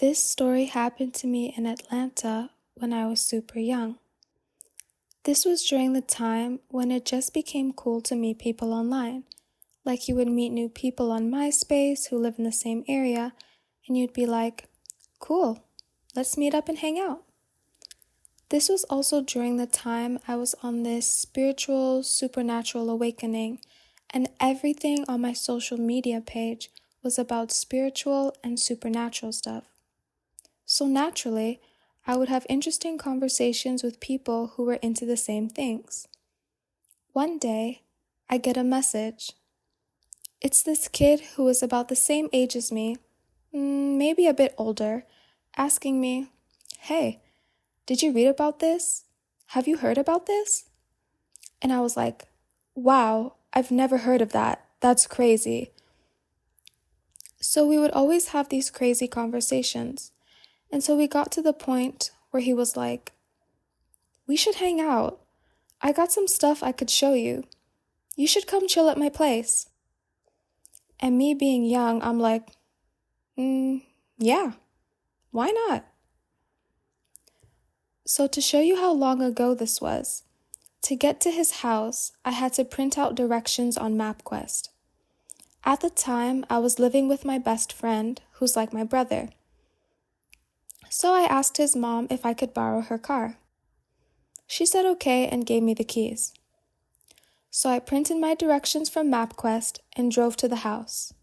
This story happened to me in Atlanta when I was super young. This was during the time when it just became cool to meet people online. Like you would meet new people on MySpace who live in the same area, and you'd be like, cool, let's meet up and hang out. This was also during the time I was on this spiritual, supernatural awakening, and everything on my social media page was about spiritual and supernatural stuff. So naturally, I would have interesting conversations with people who were into the same things. One day, I get a message. It's this kid who was about the same age as me, maybe a bit older, asking me, "Hey, did you read about this? Have you heard about this?" And I was like, "Wow, I've never heard of that. That's crazy." So we would always have these crazy conversations. And so we got to the point where he was like, "We should hang out. I got some stuff I could show you. You should come chill at my place." And me being young, I'm like, yeah, why not? So to show you how long ago this was, to get to his house, I had to print out directions on MapQuest. At the time, I was living with my best friend, who's like my brother. So I asked his mom if I could borrow her car. She said okay and gave me the keys. So I printed my directions from MapQuest and drove to the house.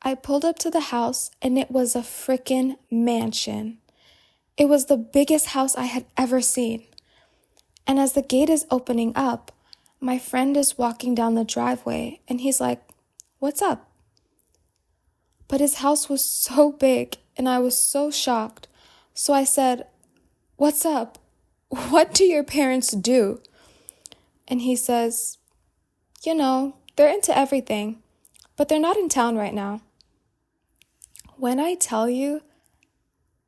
I pulled up to the house and it was a frickin' mansion. It was the biggest house I had ever seen. And as the gate is opening up, my friend is walking down the driveway and he's like, "What's up?" But his house was so big and I was so shocked. So I said, "What's up? What do your parents do?" And he says, "They're into everything, but they're not in town right now." When I tell you,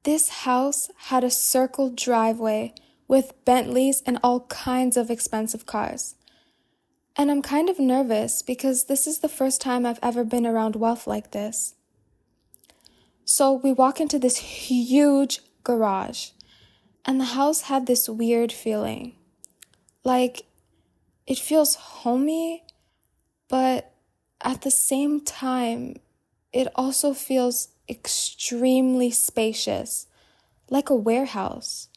this house had a circled driveway with Bentleys and all kinds of expensive cars. And I'm kind of nervous because this is the first time I've ever been around wealth like this. So we walk into this huge garage, and the house had this weird feeling. Like, it feels homey, but at the same time, it also feels extremely spacious, like a warehouse.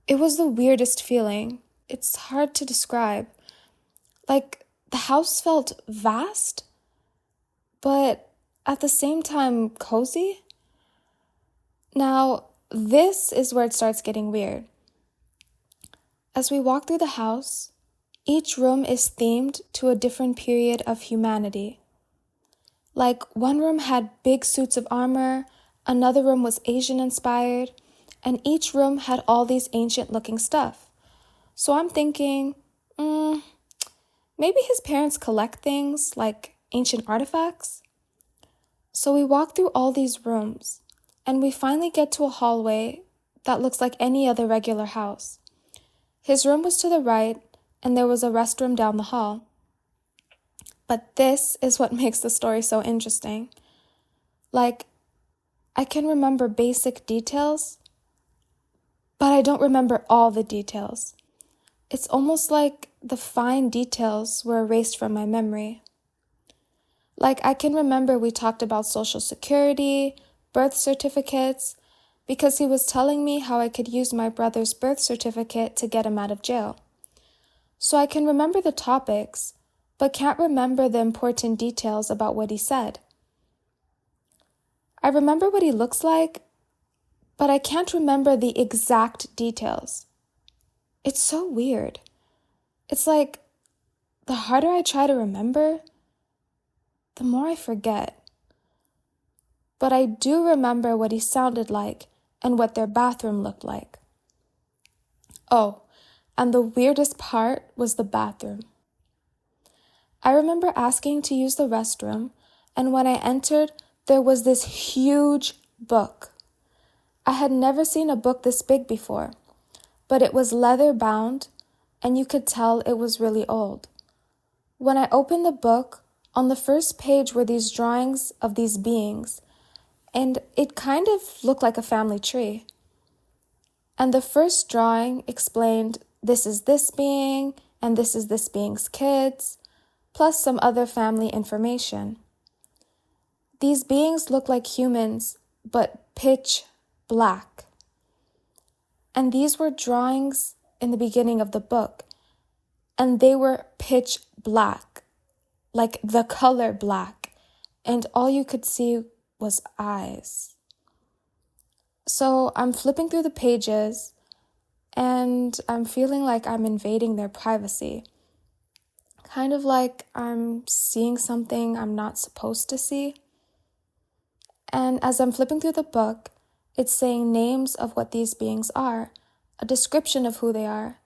It was the weirdest feeling. It's hard to describe. Like, the house felt vast, but at the same time cozy. Now, this is where it starts getting weird. As we walk through the house, each room is themed to a different period of humanity. Like, one room had big suits of armor, another room was Asian-inspired, and each room had all these ancient-looking stuff. So I'm thinking, maybe his parents collect things like ancient artifacts? So we walk through all these rooms, and we finally get to a hallway that looks like any other regular house. His room was to the right, and there was a restroom down the hall. But this is what makes the story so interesting. Like, I can remember basic details, but I don't remember all the details. It's almost like the fine details were erased from my memory. Like, I can remember we talked about Social Security, birth certificates, because he was telling me how I could use my brother's birth certificate to get him out of jail. So I can remember the topics, but can't remember the important details about what he said. I remember what he looks like, but I can't remember the exact details. It's so weird. It's like, the harder I try to remember, the more I forget. But I do remember what he sounded like and what their bathroom looked like. Oh, and the weirdest part was the bathroom. I remember asking to use the restroom, and when I entered, there was this huge book. I had never seen a book this big before, but it was leather bound, and you could tell it was really old. When I opened the book, on the first page were these drawings of these beings, and it kind of looked like a family tree. And the first drawing explained this is this being, and this is this being's kids, plus some other family information. These beings look like humans, but pitch black. And these were drawings in the beginning of the book, and they were pitch black, like the color black, and all you could see was eyes. So I'm flipping through the pages, and I'm feeling like I'm invading their privacy. Kind of like I'm seeing something I'm not supposed to see. And as I'm flipping through the book, it's saying names of what these beings are, a description of who they are.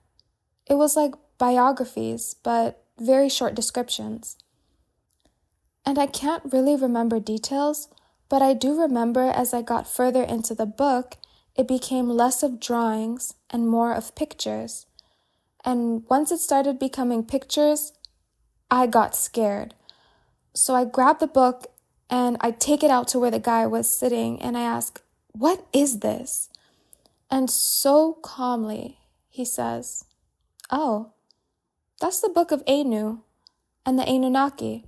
It was like biographies, but very short descriptions. And I can't really remember details, but I do remember as I got further into the book, it became less of drawings and more of pictures. And once it started becoming pictures, I got scared. So I grabbed the book and I take it out to where the guy was sitting and I ask, "What is this?" And so calmly, he says, "Oh, that's the book of Anu and the Anunnaki.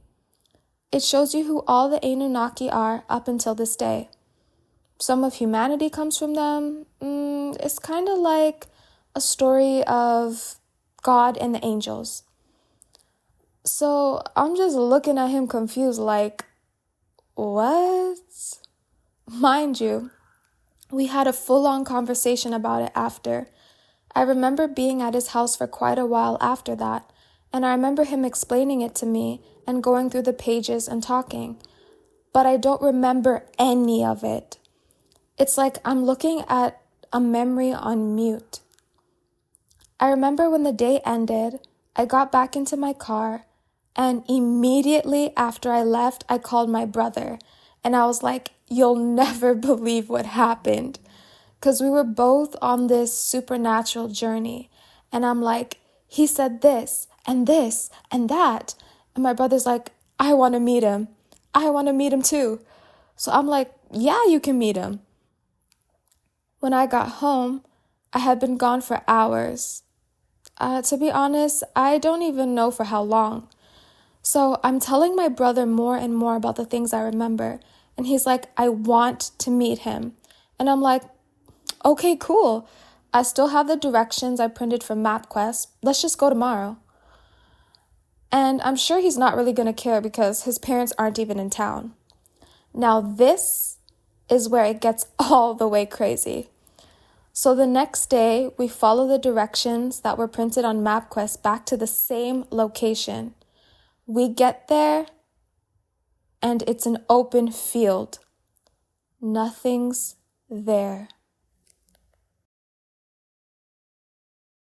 It shows you who all the Anunnaki are up until this day. Some of humanity comes from them. It's kind of like a story of God and the angels." So I'm just looking at him confused, like, what? Mind you, we had a full-on conversation about it after. I remember being at his house for quite a while after that, and I remember him explaining it to me and going through the pages and talking. But I don't remember any of it. It's like I'm looking at a memory on mute. I remember when the day ended, I got back into my car, and immediately after I left, I called my brother, and I was like, "You'll never believe what happened." Because we were both on this supernatural journey, and I'm like, "He said this, and this, and that." And my brother's like, "I want to meet him. I want to meet him too." So I'm like, "Yeah, you can meet him." When I got home, I had been gone for hours. To be honest, I don't even know for how long. So I'm telling my brother more and more about the things I remember. And he's like, "I want to meet him." And I'm like, "Okay, cool. I still have the directions I printed from MapQuest. Let's just go tomorrow." And I'm sure he's not really going to care because his parents aren't even in town. Now this is where it gets all the way crazy. So the next day, we follow the directions that were printed on MapQuest back to the same location. We get there, and it's an open field. Nothing's there.